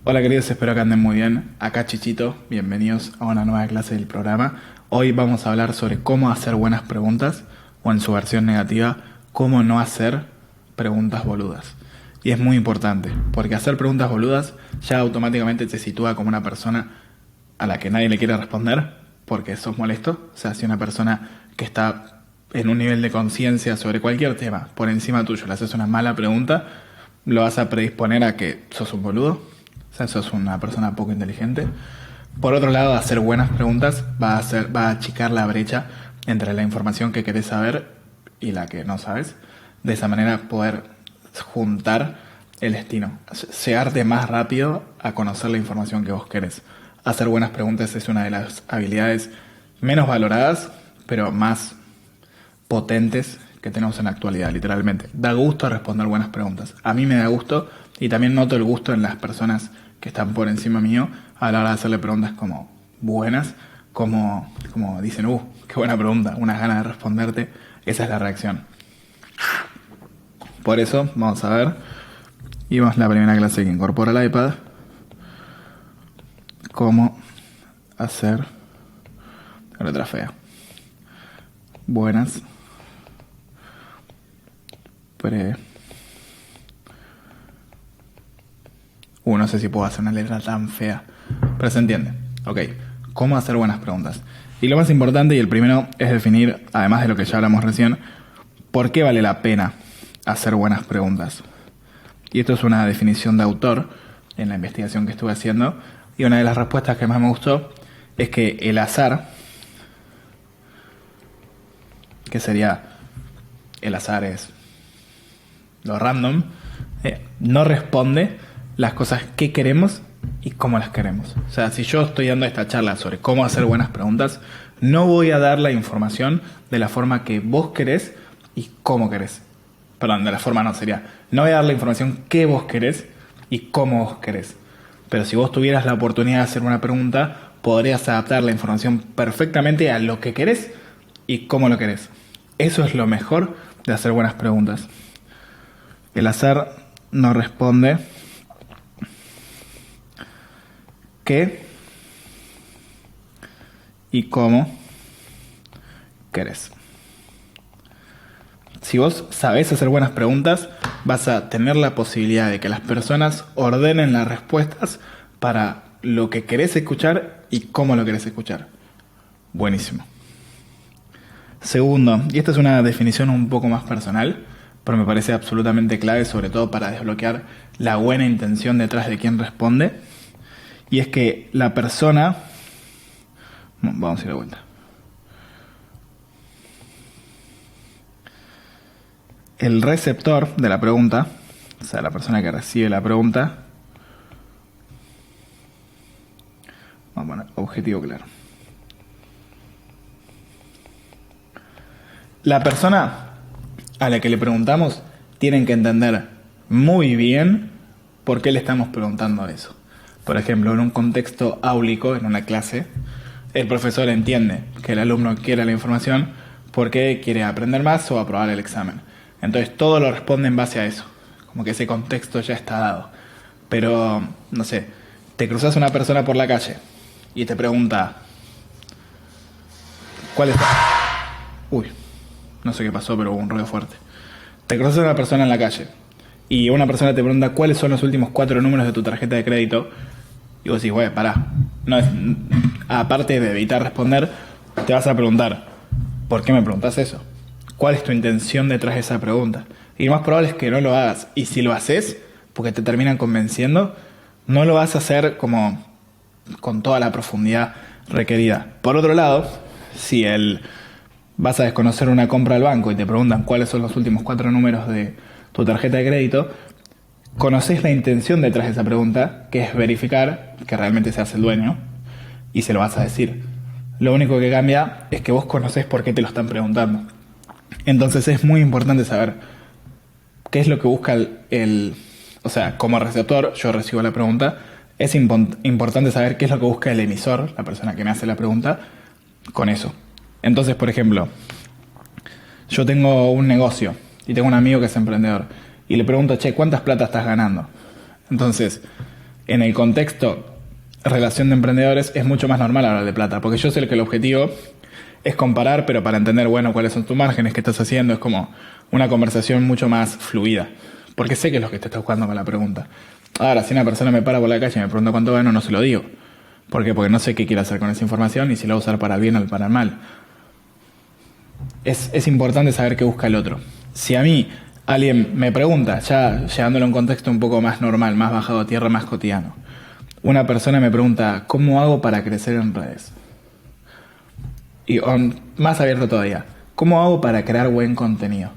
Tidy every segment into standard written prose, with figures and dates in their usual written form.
Hola queridos, espero que anden muy bien. Acá Chichito, bienvenidos a una nueva clase del programa. Hoy vamos a hablar sobre cómo hacer buenas preguntas, o en su versión negativa, cómo no hacer preguntas boludas. Y es muy importante, porque hacer preguntas boludas ya automáticamente te sitúa como una persona a la que nadie le quiere responder, porque sos molesto. O sea, si una persona que está en un nivel de conciencia sobre cualquier tema, por encima tuyo, le haces una mala pregunta, lo vas a predisponer a que sos un boludo. O sea, sos una persona poco inteligente. Por otro lado, hacer buenas preguntas va a achicar la brecha entre la información que querés saber y la que no sabes. De esa manera poder juntar el destino, llegarte más rápido a conocer la información que vos querés. Hacer buenas preguntas es una de las habilidades menos valoradas, pero más potentes que tenemos en la actualidad, literalmente. Da gusto responder buenas preguntas. A mí me da gusto y también noto el gusto en las personas que están por encima mío a la hora de hacerle preguntas como buenas, como dicen, qué buena pregunta, unas ganas de responderte. Esa es la reacción. Por eso, vamos a ver, y vamos a la primera clase que incorpora el iPad, cómo hacer la letra fea. Buenas no sé si puedo hacer una letra tan fea, pero se entiende. Ok, ¿cómo hacer buenas preguntas? Y lo más importante y el primero es definir, además de lo que ya hablamos recién, por qué vale la pena hacer buenas preguntas. Y esto es una definición de autor en la investigación que estuve haciendo, y una de las respuestas que más me gustó es que el azar, que sería, el azar es lo random, no responde las cosas que queremos y cómo las queremos. O sea, si yo estoy dando esta charla sobre cómo hacer buenas preguntas, no voy a dar la información de la forma que vos querés y cómo querés. Perdón, de la forma no sería. No voy a dar la información que vos querés y cómo vos querés. Pero si vos tuvieras la oportunidad de hacer una pregunta, podrías adaptar la información perfectamente a lo que querés y cómo lo querés. Eso es lo mejor de hacer buenas preguntas. El azar no responde qué y cómo querés. Si vos sabés hacer buenas preguntas, vas a tener la posibilidad de que las personas ordenen las respuestas para lo que querés escuchar y cómo lo querés escuchar. Buenísimo. Segundo, y esta es una definición un poco más personal, pero me parece absolutamente clave, sobre todo para desbloquear la buena intención detrás de quien responde. Y es que la persona... Vamos a ir de vuelta. El receptor de la pregunta, o sea, la persona que recibe la pregunta... Vamos a poner objetivo claro. La persona a la que le preguntamos tiene que entender muy bien por qué le estamos preguntando eso. Por ejemplo, en un contexto áulico, en una clase, el profesor entiende que el alumno quiere la información porque quiere aprender más o aprobar el examen. Entonces todo lo responde en base a eso, como que ese contexto ya está dado. Pero, no sé, te cruzas una persona por la calle y te pregunta, ¿cuál es? Uy, no sé qué pasó, pero hubo un ruido fuerte. Te cruzas a una persona en la calle y una persona te pregunta cuáles son los últimos 4 números de tu tarjeta de crédito. Y vos decís, güey, pará. No es, aparte de evitar responder, te vas a preguntar, ¿por qué me preguntas eso? ¿Cuál es tu intención detrás de esa pregunta? Y lo más probable es que no lo hagas. Y si lo haces, porque te terminan convenciendo, no lo vas a hacer como con toda la profundidad requerida. Por otro lado, si vas a desconocer una compra al banco y te preguntan cuáles son los últimos 4 números de tu tarjeta de crédito, conoces la intención detrás de esa pregunta, que es verificar que realmente seas el dueño, y se lo vas a decir. Lo único que cambia es que vos conocés por qué te lo están preguntando. Entonces es muy importante saber qué es lo que busca o sea, como receptor, yo recibo la pregunta, es importante saber qué es lo que busca el emisor, la persona que me hace la pregunta, con eso. Entonces, por ejemplo, yo tengo un negocio y tengo un amigo que es emprendedor y le pregunto, che, ¿cuántas plata estás ganando? Entonces, En el contexto relación de emprendedores es mucho más normal hablar de plata, porque yo sé que el objetivo es comparar, pero para entender, bueno, cuáles son tus márgenes, qué estás haciendo, es como una conversación mucho más fluida, porque sé que es lo que te está buscando con la pregunta. Ahora, si una persona me para por la calle y me pregunta cuánto gano, no se lo digo. ¿Por qué? Porque no sé qué quiere hacer con esa información y si la va a usar para el bien o para el mal. Es importante saber qué busca el otro. Si a mí alguien me pregunta, ya llevándolo a un contexto un poco más normal, más bajado a tierra, más cotidiano, una persona me pregunta, ¿cómo hago para crecer en redes? Y más abierto todavía, ¿cómo hago para crear buen contenido?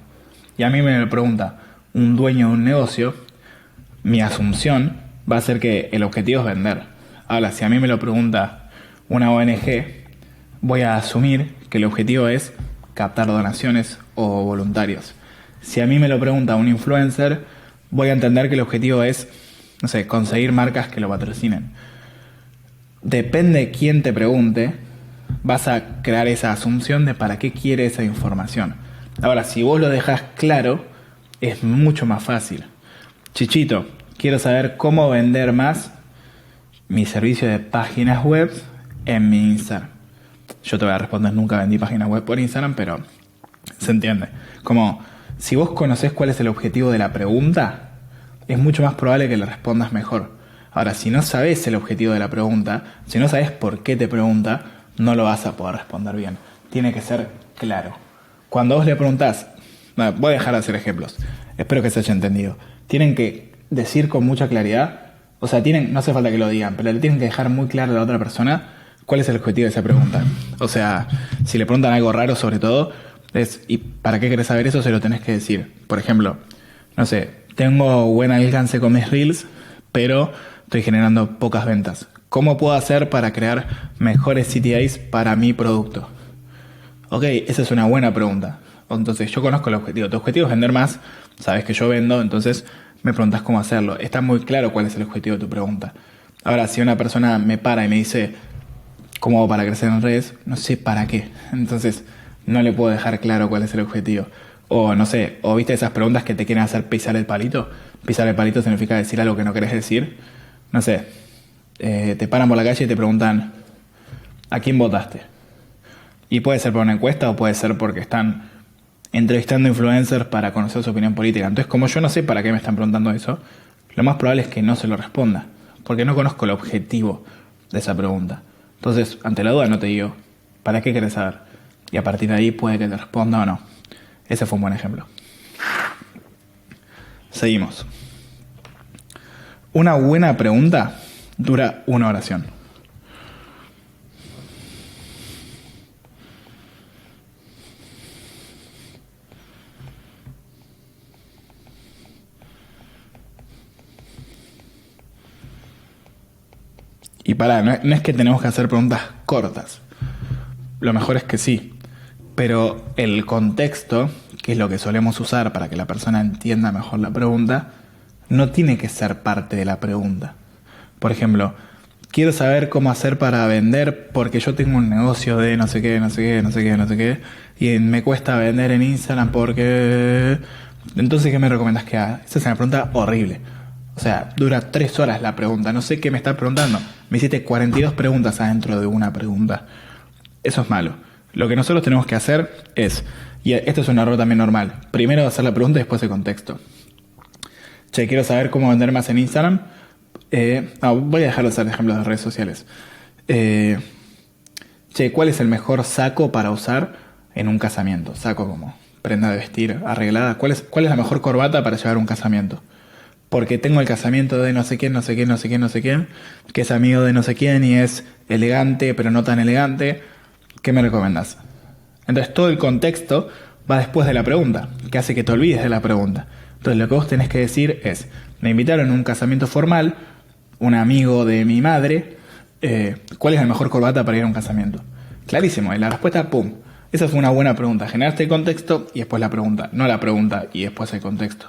Y a mí me pregunta un dueño de un negocio, mi asunción va a ser que el objetivo es vender. Ahora, si a mí me lo pregunta una ONG, voy a asumir que el objetivo es captar donaciones o voluntarios. Si a mí me lo pregunta un influencer, voy a entender que el objetivo es, no sé, conseguir marcas que lo patrocinen. Depende de quién te pregunte, vas a crear esa asunción de para qué quiere esa información. Ahora, si vos lo dejas claro, es mucho más fácil. Chichito, quiero saber cómo vender más mi servicio de páginas web en mi Instagram. Yo te voy a responder, nunca vendí páginas web por Instagram, pero se entiende. Como, si vos conocés cuál es el objetivo de la pregunta, es mucho más probable que le respondas mejor. Ahora, si no sabés el objetivo de la pregunta, si no sabés por qué te pregunta, no lo vas a poder responder bien. Tiene que ser claro. Cuando vos le preguntás, bueno, voy a dejar de hacer ejemplos, espero que se haya entendido. Tienen que decir con mucha claridad, o sea, no hace falta que lo digan, pero le tienen que dejar muy claro a la otra persona cuál es el objetivo de esa pregunta. O sea, si le preguntan algo raro sobre todo, ¿y para qué querés saber eso? Se lo tenés que decir. Por ejemplo, no sé, tengo buen alcance con mis reels, pero estoy generando pocas ventas. ¿Cómo puedo hacer para crear mejores CTAs para mi producto? Ok, esa es una buena pregunta. Entonces, yo conozco el objetivo. Tu objetivo es vender más, sabes que yo vendo, entonces me preguntas cómo hacerlo. Está muy claro cuál es el objetivo de tu pregunta. Ahora, si una persona me para y me dice, ¿cómo hago para crecer en redes? No sé para qué. Entonces, no le puedo dejar claro cuál es el objetivo. O no sé, o viste esas preguntas que te quieren hacer pisar el palito. Pisar el palito significa decir algo que no querés decir. No sé, te paran por la calle y te preguntan, ¿a quién votaste? Y puede ser por una encuesta o puede ser porque están entrevistando influencers para conocer su opinión política. Entonces, como yo no sé para qué me están preguntando eso, lo más probable es que no se lo responda, porque no conozco el objetivo de esa pregunta. Entonces, ante la duda no te digo, ¿para qué querés saber? Y a partir de ahí puede que te responda o no. Ese fue un buen ejemplo. Seguimos. Una buena pregunta dura una oración. Y no es que tenemos que hacer preguntas cortas. Lo mejor es que sí. Pero el contexto, que es lo que solemos usar para que la persona entienda mejor la pregunta, no tiene que ser parte de la pregunta. Por ejemplo, quiero saber cómo hacer para vender porque yo tengo un negocio de no sé qué, no sé qué, no sé qué, no sé qué, y me cuesta vender en Instagram porque... Entonces, ¿qué me recomiendas que haga? Esa es una pregunta horrible. O sea, dura 3 horas la pregunta. No sé qué me estás preguntando. Me hiciste 42 preguntas adentro de una pregunta. Eso es malo. Lo que nosotros tenemos que hacer es, y esto es un error también normal, primero hacer la pregunta y después el contexto. Che, quiero saber cómo vender más en Instagram. Voy a dejar de hacer ejemplos de redes sociales. Che, ¿cuál es el mejor saco para usar en un casamiento? Saco como prenda de vestir arreglada. ¿Cuál es la mejor corbata para llevar a un casamiento? Porque tengo el casamiento de no sé quién, no sé quién, no sé quién, no sé quién, que es amigo de no sé quién y es elegante, pero no tan elegante. ¿Qué me recomendás? Entonces todo el contexto va después de la pregunta, que hace que te olvides de la pregunta. Entonces lo que vos tenés que decir es, me invitaron a un casamiento formal, un amigo de mi madre, ¿cuál es la mejor corbata para ir a un casamiento? Clarísimo, y la respuesta, pum. Esa fue una buena pregunta. Generaste el contexto y después la pregunta, no la pregunta y después el contexto.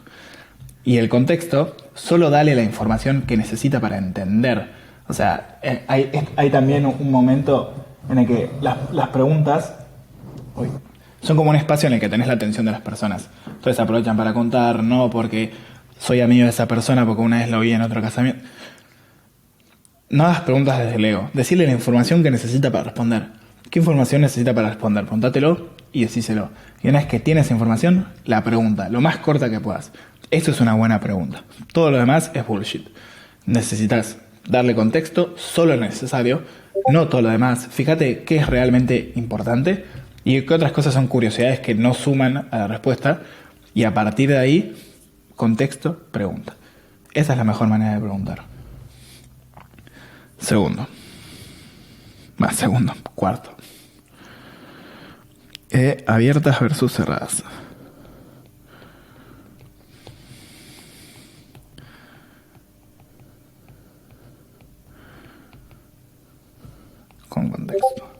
Y el contexto, solo dale la información que necesita para entender. O sea, hay también un momento en el que las preguntas son como un espacio en el que tenés la atención de las personas. Entonces aprovechan para contar, no porque soy amigo de esa persona porque una vez lo vi en otro casamiento. no hagas preguntas desde el ego. Decirle la información que necesita para responder. ¿Qué información necesita para responder? Pregúntatelo y decíselo. Y una vez que tienes información, la pregunta, lo más corta que puedas. Esto es una buena pregunta. Todo lo demás es bullshit. Necesitas darle contexto, solo lo necesario, no todo lo demás. Fíjate qué es realmente importante y qué otras cosas son curiosidades que no suman a la respuesta. Y a partir de ahí, contexto, pregunta. Esa es la mejor manera de preguntar. Cuarto. Abiertas versus cerradas. Con contexto.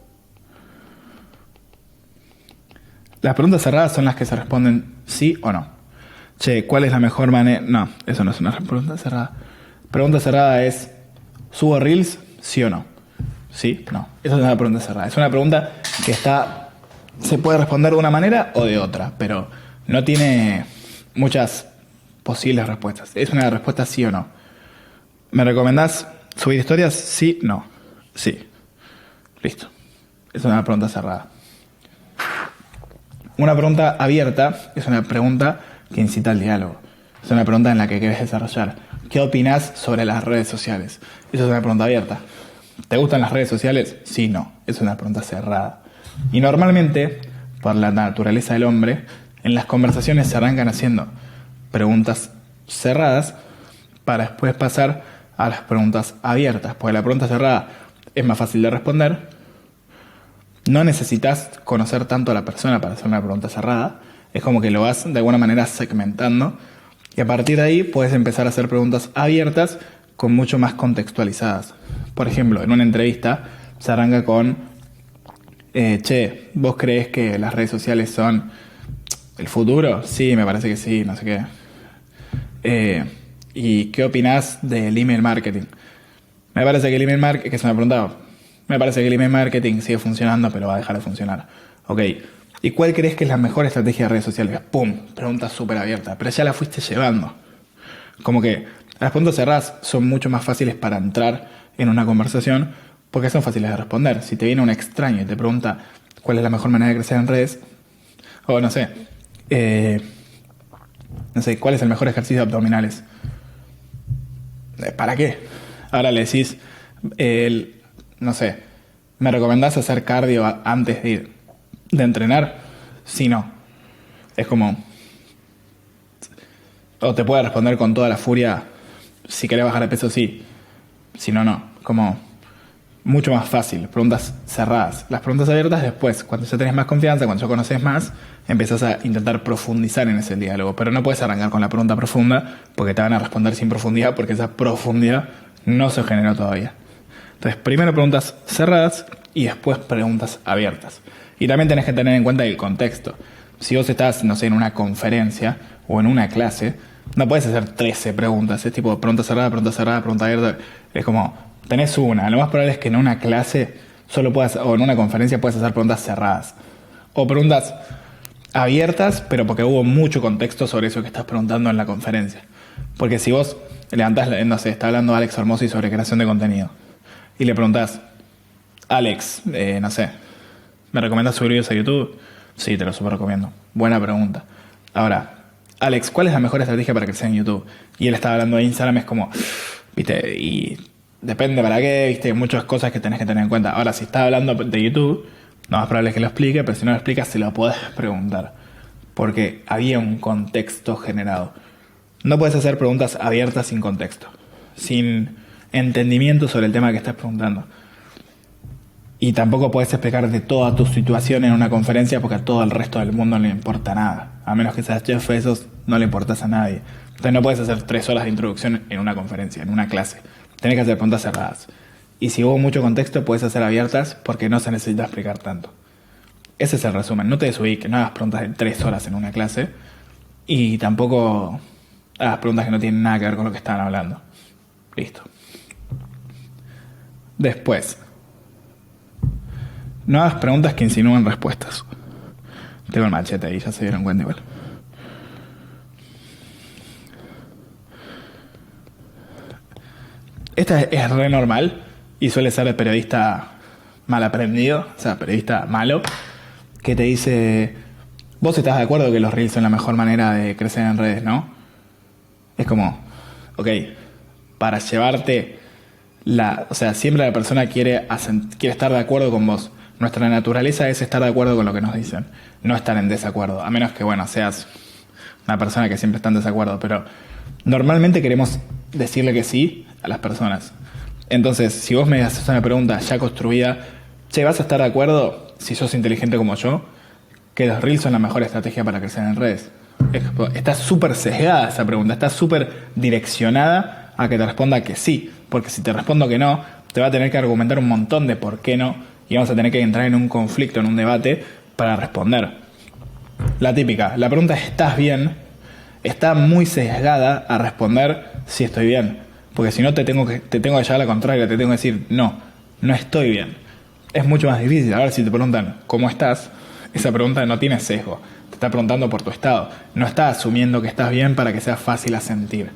Las preguntas cerradas son las que se responden sí o no. Che, ¿cuál es la mejor manera? No, eso no es una pregunta cerrada. Pregunta cerrada es, ¿subo reels? ¿Sí o no? ¿Sí? No. Eso es una pregunta cerrada. Es una pregunta que se puede responder de una manera o de otra, pero no tiene muchas posibles respuestas. Es una respuesta sí o no. ¿Me recomendás subir historias? Sí, no. Sí. Listo. Es una pregunta cerrada. Una pregunta abierta es una pregunta que incita al diálogo. Es una pregunta en la que querés desarrollar. ¿Qué opinás sobre las redes sociales? Eso es una pregunta abierta. ¿Te gustan las redes sociales? Sí, no. Es una pregunta cerrada. Y normalmente, por la naturaleza del hombre, en las conversaciones se arrancan haciendo preguntas cerradas para después pasar a las preguntas abiertas. Porque la pregunta cerrada es más fácil de responder. No necesitas conocer tanto a la persona para hacer una pregunta cerrada. Es como que lo vas de alguna manera segmentando. Y a partir de ahí puedes empezar a hacer preguntas abiertas con mucho más contextualizadas. Por ejemplo, en una entrevista se arranca con che, ¿vos creés que las redes sociales son el futuro? Sí, me parece que sí, no sé qué. ¿Y qué opinás del email marketing? Me parece que el email marketing, que es una pregunta, me parece que el email marketing sigue funcionando, pero va a dejar de funcionar. Ok. ¿Y cuál crees que es la mejor estrategia de redes sociales? ¡Pum! Pregunta súper abierta. Pero ya la fuiste llevando. Como que las preguntas cerradas son mucho más fáciles para entrar en una conversación porque son fáciles de responder. Si te viene un extraño y te pregunta cuál es la mejor manera de crecer en redes, o no sé, ¿cuál es el mejor ejercicio de abdominales? ¿Para qué? Ahora le decís, no sé, ¿me recomendás hacer cardio antes de entrenar? Sí, no. Es como, o te puede responder con toda la furia, si querés bajar de peso, sí. Si no, no. Como mucho más fácil. Preguntas cerradas. Las preguntas abiertas después, cuando ya tenés más confianza, cuando ya conoces más, empezás a intentar profundizar en ese diálogo. Pero no puedes arrancar con la pregunta profunda porque te van a responder sin profundidad porque esa profundidad no se generó todavía. Entonces, primero preguntas cerradas y después preguntas abiertas. Y también tenés que tener en cuenta el contexto. Si vos estás, no sé, en una conferencia o en una clase, no puedes hacer 13 preguntas. Es tipo pregunta cerrada, pregunta abierta. Es como, tenés una. Lo más probable es que en una clase solo puedas, o en una conferencia puedes hacer preguntas cerradas. O preguntas abiertas, pero porque hubo mucho contexto sobre eso que estás preguntando en la conferencia. Porque si vos levantás, no sé, está hablando Alex Hormozzi sobre creación de contenido. Y le preguntás, Alex, no sé, ¿me recomiendas subir videos a YouTube? Sí, te lo súper recomiendo. Buena pregunta. Ahora, Alex, ¿cuál es la mejor estrategia para crecer en YouTube? Y él estaba hablando de Instagram, es como, viste, y depende para qué, viste, hay muchas cosas que tenés que tener en cuenta. Ahora, si está hablando de YouTube, lo más probable es que lo explique, pero si no lo explica, se lo podés preguntar. Porque había un contexto generado. No puedes hacer preguntas abiertas sin contexto, sin entendimiento sobre el tema que estás preguntando. Y tampoco puedes explicar de toda tu situación en una conferencia porque a todo el resto del mundo no le importa nada. A menos que seas Jeff Bezos, no le importas a nadie. Entonces no puedes hacer 3 horas de introducción en una conferencia, en una clase. Tenés que hacer preguntas cerradas. Y si hubo mucho contexto, puedes hacer abiertas porque no se necesita explicar tanto. Ese es el resumen. No te desubiques, no hagas preguntas de 3 horas en una clase. Y tampoco hagas preguntas que no tienen nada que ver con lo que estaban hablando. Listo. Después, no hagas preguntas que insinúen respuestas. Tengo el machete ahí, ya se dieron cuenta igual. esta es re normal y suele ser el periodista mal aprendido, o sea, periodista malo, que te dice, vos estás de acuerdo que los reels son la mejor manera de crecer en redes, ¿no? Es como, ok, para llevarte o sea, siempre la persona quiere estar de acuerdo con vos. Nuestra naturaleza es estar de acuerdo con lo que nos dicen, no estar en desacuerdo, a menos que, bueno, seas una persona que siempre está en desacuerdo, pero normalmente queremos decirle que sí a las personas. Entonces, si vos me haces una pregunta ya construida, che, ¿vas a estar de acuerdo, si sos inteligente como yo, que los reels son la mejor estrategia para crecer en redes? Está súper sesgada esa pregunta, está súper direccionada a que te responda que sí, porque si te respondo que no, te va a tener que argumentar un montón de por qué no, y vamos a tener que entrar en un conflicto, en un debate, para responder. La típica, la pregunta ¿estás bien? Está muy sesgada a responder si estoy bien, porque si no te tengo que llevar a la contraria, te tengo que decir no estoy bien. Es mucho más difícil. A ver, si te preguntan ¿cómo estás? Esa pregunta no tiene sesgo, te está preguntando por tu estado, no está asumiendo que estás bien para que sea fácil a sentir.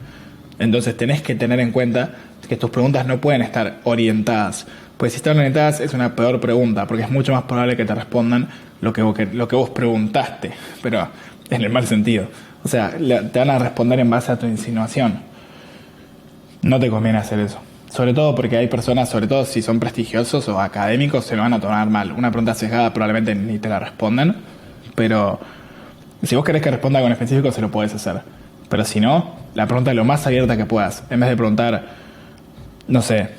Entonces tenés que tener en cuenta que tus preguntas no pueden estar orientadas, pues si están orientadas es una peor pregunta, porque es mucho más probable que te respondan lo que vos preguntaste, pero en el mal sentido. O sea, te van a responder en base a tu insinuación. No te conviene hacer eso. Sobre todo porque hay personas, sobre todo si son prestigiosos o académicos, se lo van a tomar mal. Una pregunta sesgada probablemente ni te la respondan, pero si vos querés que responda con específico, se lo podés hacer. Pero si no, la pregunta es lo más abierta que puedas. En vez de preguntar, no sé,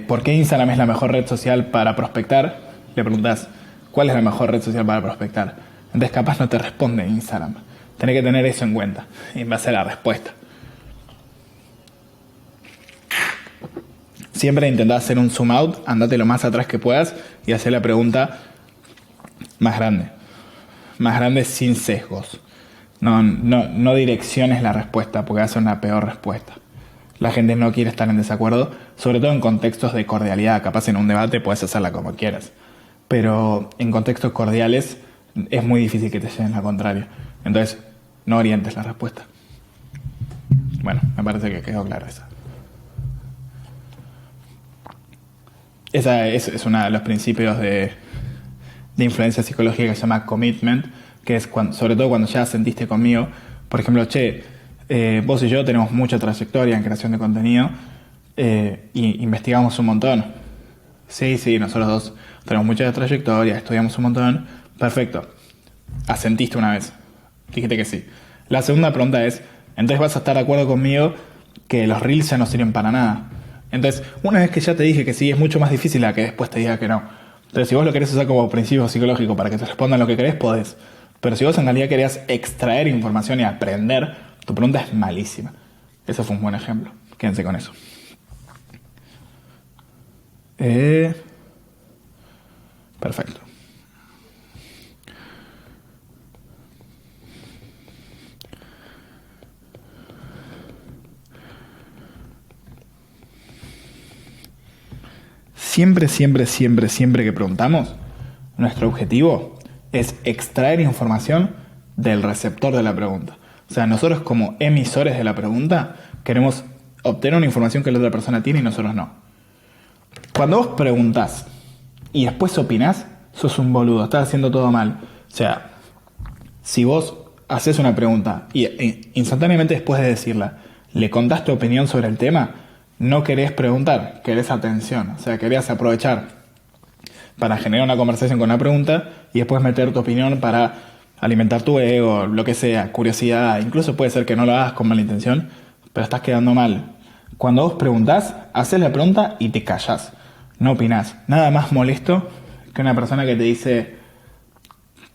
¿por qué Instagram es la mejor red social para prospectar? Le preguntás, ¿cuál es la mejor red social para prospectar? Entonces capaz no te responde Instagram. Tenés que tener eso en cuenta en base a la respuesta. Siempre intentá hacer un zoom out, andate lo más atrás que puedas y hacer la pregunta más grande. Más grande sin sesgos. No direcciones la respuesta porque va a ser una peor respuesta. La gente no quiere estar en desacuerdo, sobre todo en contextos de cordialidad. Capaz en un debate puedes hacerla como quieras, pero en contextos cordiales es muy difícil que te lleven la contraria. Entonces, no orientes la respuesta. Bueno, me parece que quedó clara esa. Esa es uno de los principios de influencia psicológica que se llama commitment, que es sobre todo cuando ya sentiste conmigo, por ejemplo, vos y yo tenemos mucha trayectoria en creación de contenido y investigamos un montón. Sí, nosotros dos tenemos mucha trayectoria, estudiamos un montón. Perfecto. Asentiste una vez. Dijiste que sí. La segunda pregunta es, entonces vas a estar de acuerdo conmigo que los reels ya no sirven para nada. Entonces, una vez que ya te dije que sí, es mucho más difícil a que después te diga que no. Entonces, si vos lo querés usar como principio psicológico para que te respondan lo que querés, podés. Pero si vos en realidad querías extraer información y aprender, tu pregunta es malísima. Eso fue un buen ejemplo. Quédense con eso. Perfecto. Siempre que preguntamos, nuestro objetivo es extraer información del receptor de la pregunta. O sea, nosotros como emisores de la pregunta queremos obtener una información que la otra persona tiene y nosotros no. Cuando vos preguntás y después opinás, sos un boludo, estás haciendo todo mal. O sea, si vos haces una pregunta y instantáneamente después de decirla, le contás tu opinión sobre el tema, no querés preguntar, querés atención. O sea, querés aprovechar para generar una conversación con una pregunta y después meter tu opinión para alimentar tu ego, lo que sea, curiosidad. Incluso puede ser que no lo hagas con mala intención, pero estás quedando mal. Cuando vos preguntás, haces la pregunta y te callás. No opinás. Nada más molesto que una persona que te dice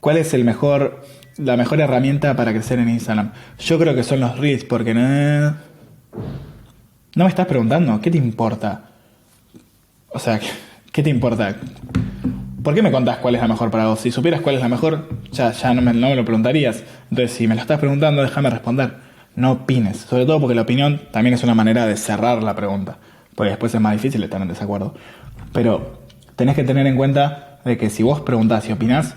¿cuál es la mejor herramienta para crecer en Instagram? Yo creo que son los Reels, porque no me estás preguntando, ¿qué te importa? O sea, ¿qué te importa? ¿Por qué me contás cuál es la mejor para vos? Si supieras cuál es la mejor, ya no me lo preguntarías. Entonces, si me lo estás preguntando, déjame responder. No opines. Sobre todo porque la opinión también es una manera de cerrar la pregunta. Porque después es más difícil estar en desacuerdo. Pero tenés que tener en cuenta de que si vos preguntás y opinás,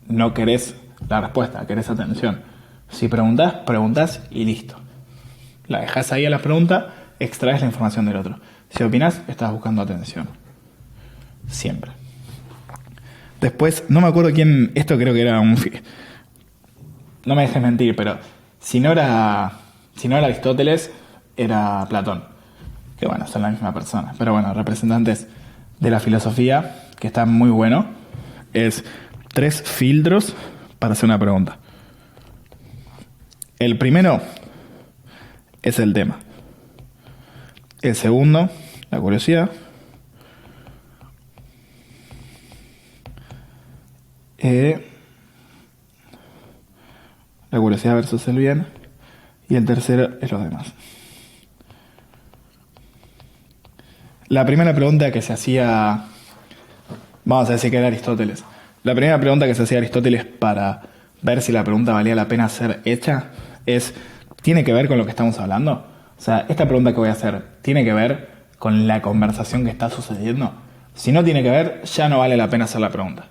no querés la respuesta, querés atención. Si preguntás y listo. La dejás ahí a la pregunta, extraes la información del otro. Si opinás, estás buscando atención. Siempre. Después, no me acuerdo quién... Esto creo que era un... No me dejes mentir, pero si no era Aristóteles, era Platón. Que bueno, son la misma persona. Pero bueno, representantes de la filosofía, que está muy bueno, es 3 filtros para hacer una pregunta. El primero es el tema. El segundo, la curiosidad. La curiosidad versus el bien. Y el tercero es los demás. La primera pregunta que se hacía, vamos a decir que era Aristóteles. La primera pregunta que se hacía Aristóteles para ver si la pregunta valía la pena ser hecha es, ¿tiene que ver con lo que estamos hablando? O sea, esta pregunta que voy a hacer, ¿tiene que ver con la conversación que está sucediendo? Si no tiene que ver, ya no vale la pena hacer la pregunta.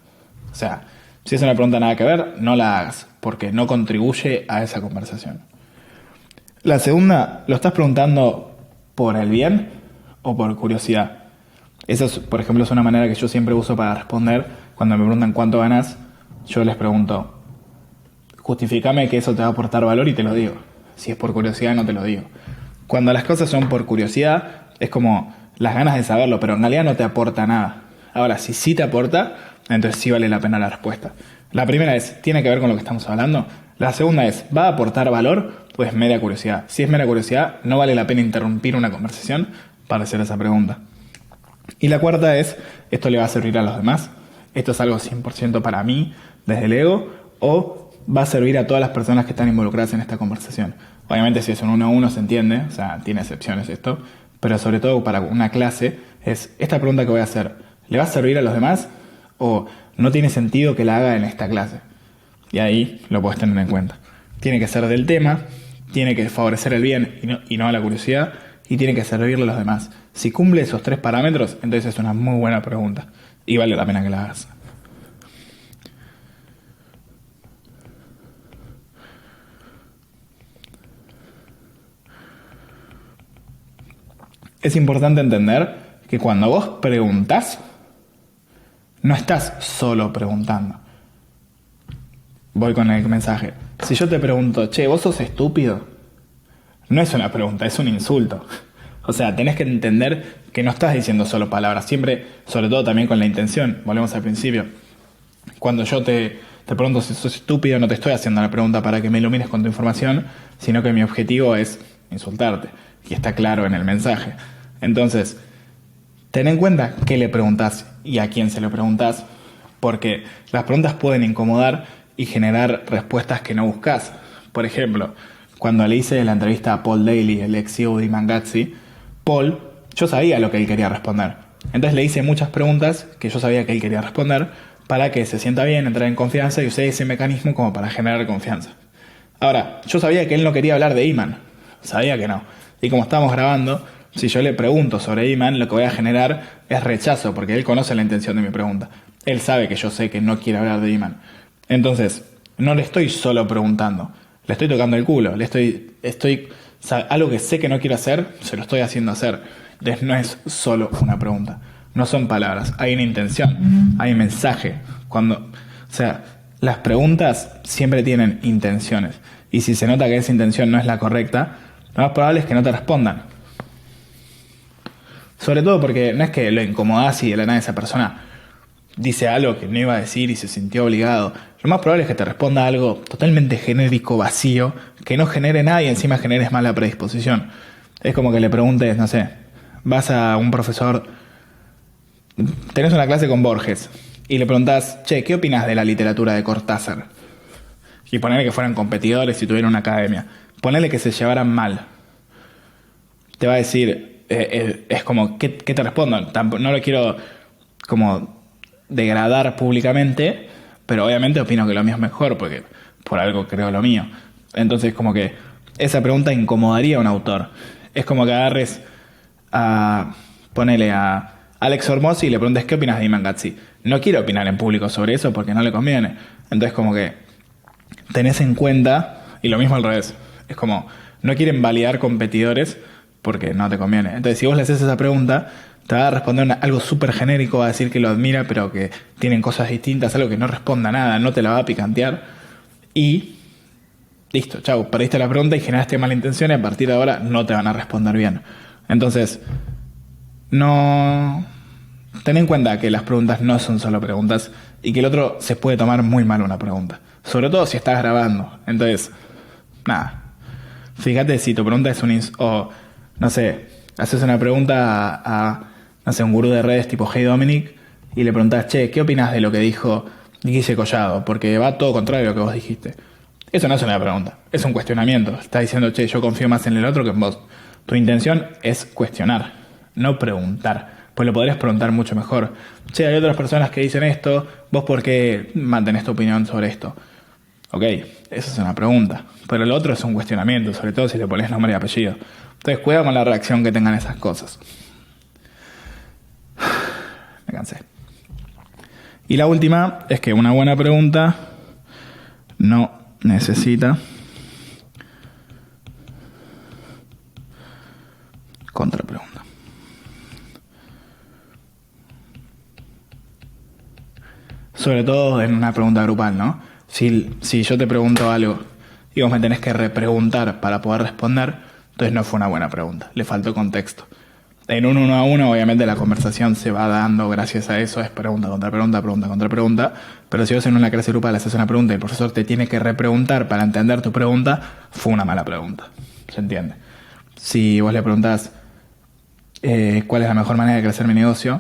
O sea, si es una pregunta nada que ver, no la hagas, porque no contribuye a esa conversación. La segunda, ¿lo estás preguntando por el bien o por curiosidad? Esa, por ejemplo, es una manera que yo siempre uso para responder. Cuando me preguntan cuánto ganas, yo les pregunto, justifícame que eso te va a aportar valor y te lo digo. Si es por curiosidad, no te lo digo. Cuando las cosas son por curiosidad, es como las ganas de saberlo, pero en realidad no te aporta nada. Ahora, si sí te aporta, entonces sí vale la pena la respuesta. La primera es, ¿tiene que ver con lo que estamos hablando? La segunda es, ¿va a aportar valor? Pues mera curiosidad. Si es mera curiosidad, no vale la pena interrumpir una conversación para hacer esa pregunta. Y la cuarta es, ¿esto le va a servir a los demás? ¿Esto es algo 100% para mí, desde el ego? ¿O va a servir a todas las personas que están involucradas en esta conversación? Obviamente si es un 1-1 se entiende, o sea, tiene excepciones esto, pero sobre todo para una clase es, esta pregunta que voy a hacer, ¿le va a servir a los demás? ¿O no tiene sentido que la haga en esta clase? Y ahí lo puedes tener en cuenta. Tiene que ser del tema, tiene que favorecer el bien y no a la curiosidad, y tiene que servirle a los demás. Si cumple esos 3 parámetros, entonces es una muy buena pregunta y vale la pena que la hagas. Es importante entender que cuando vos preguntás, no estás solo preguntando. Voy con el mensaje. Si yo te pregunto, che, ¿vos sos estúpido? No es una pregunta, es un insulto. O sea, tenés que entender que no estás diciendo solo palabras, siempre, sobre todo también con la intención. Volvemos al principio. Cuando yo te pregunto si sos estúpido, no te estoy haciendo la pregunta para que me ilumines con tu información, sino que mi objetivo es insultarte. Y está claro en el mensaje. Entonces, ten en cuenta qué le preguntás y a quién se lo preguntás, porque las preguntas pueden incomodar y generar respuestas que no buscás. Por ejemplo, cuando le hice la entrevista a Paul Daly, el ex CEO de Imangazzi, Paul, yo sabía lo que él quería responder. Entonces le hice muchas preguntas que yo sabía que él quería responder para que se sienta bien, entrar en confianza y usé ese mecanismo como para generar confianza. Ahora, yo sabía que él no quería hablar de Iman. Sabía que no. Y como estábamos grabando, si yo le pregunto sobre Iman, lo que voy a generar es rechazo, porque él conoce la intención de mi pregunta. Él sabe que yo sé que no quiere hablar de Iman. Entonces, no le estoy solo preguntando. Le estoy tocando el culo. Algo que sé que no quiero hacer, se lo estoy haciendo hacer. Entonces no es solo una pregunta. No son palabras. Hay una intención. Hay un mensaje. Las preguntas siempre tienen intenciones. Y si se nota que esa intención no es la correcta, lo más probable es que no te respondan. Sobre todo porque no es que lo incomodás y de la nada esa persona dice algo que no iba a decir y se sintió obligado. Lo más probable es que te responda algo totalmente genérico, vacío, que no genere nada y encima generes mala predisposición. Es como que le preguntes, no sé, vas a un profesor, tenés una clase con Borges y le preguntás, che, ¿qué opinas de la literatura de Cortázar? Y ponele que fueran competidores y tuvieran una academia. Ponele que se llevaran mal. Te va a decir, es como, ¿qué te respondo? No lo quiero como degradar públicamente, pero obviamente opino que lo mío es mejor porque por algo creo lo mío. Entonces como que esa pregunta incomodaría a un autor. Es como que agarres ponele a Alex Hormozzi y le preguntes ¿qué opinas de Imangazzi? No quiero opinar en público sobre eso porque no le conviene. Entonces como que tenés en cuenta, y lo mismo al revés, es como no quieren validar competidores porque no te conviene. Entonces, si vos le haces esa pregunta, te va a responder algo súper genérico, va a decir que lo admira, pero que tienen cosas distintas, algo que no responda a nada, no te la va a picantear. Y listo, chau, perdiste la pregunta y generaste mala intención y a partir de ahora no te van a responder bien. Entonces, no... Ten en cuenta que las preguntas no son solo preguntas y que el otro se puede tomar muy mal una pregunta. Sobre todo si estás grabando. Entonces, nada. Fíjate si tu pregunta es o, no sé, haces una pregunta no sé, un gurú de redes tipo Hey Dominic y le preguntás, che, ¿qué opinas de lo que dijo Guille Collado? Porque va todo contrario a lo que vos dijiste. Eso no es una pregunta, es un cuestionamiento. Estás diciendo, che, yo confío más en el otro que en vos. Tu intención es cuestionar, no preguntar. Pues lo podrías preguntar mucho mejor. Che, hay otras personas que dicen esto, ¿vos por qué mantenés tu opinión sobre esto? Ok, esa es una pregunta. Pero lo otro es un cuestionamiento, sobre todo si le pones nombre y apellido. Entonces, cuidado con la reacción que tengan esas cosas. Me cansé. Y la última es que una buena pregunta no necesita contrapregunta. Sobre todo en una pregunta grupal, ¿no? Si yo te pregunto algo y vos me tenés que repreguntar para poder responder, entonces no fue una buena pregunta, le faltó contexto. En un 1-a-1 obviamente la conversación se va dando gracias a eso, es pregunta contra pregunta, pregunta contra pregunta, pero si vos en una clase grupal haces una pregunta y el profesor te tiene que repreguntar para entender tu pregunta, fue una mala pregunta, ¿se entiende? Si vos le preguntás cuál es la mejor manera de crecer mi negocio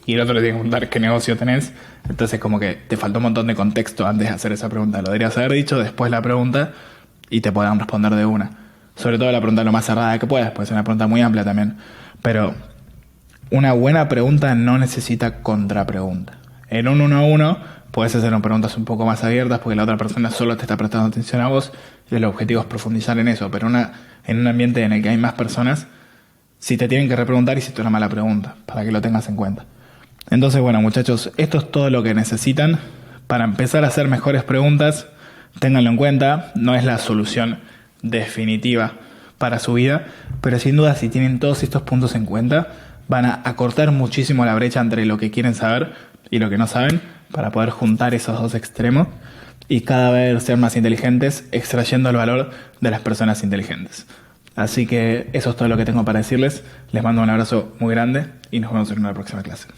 y el otro le tiene que preguntar qué negocio tenés, entonces como que te faltó un montón de contexto antes de hacer esa pregunta. Lo deberías haber dicho después la pregunta y te podrán responder de una. Sobre todo la pregunta lo más cerrada que puedas, puede ser una pregunta muy amplia también. Pero una buena pregunta no necesita contrapregunta. En un 1-a-1 puedes hacer preguntas un poco más abiertas porque la otra persona solo te está prestando atención a vos y el objetivo es profundizar en eso. Pero en un ambiente en el que hay más personas, si te tienen que repreguntar, hiciste una mala pregunta, para que lo tengas en cuenta. Entonces, bueno, muchachos, esto es todo lo que necesitan para empezar a hacer mejores preguntas. Ténganlo en cuenta, no es la solución definitiva para su vida, pero sin duda si tienen todos estos puntos en cuenta, van a acortar muchísimo la brecha entre lo que quieren saber y lo que no saben, para poder juntar esos dos extremos y cada vez ser más inteligentes, extrayendo el valor de las personas inteligentes. Así que eso es todo lo que tengo para decirles. Les mando un abrazo muy grande y nos vemos en una próxima clase.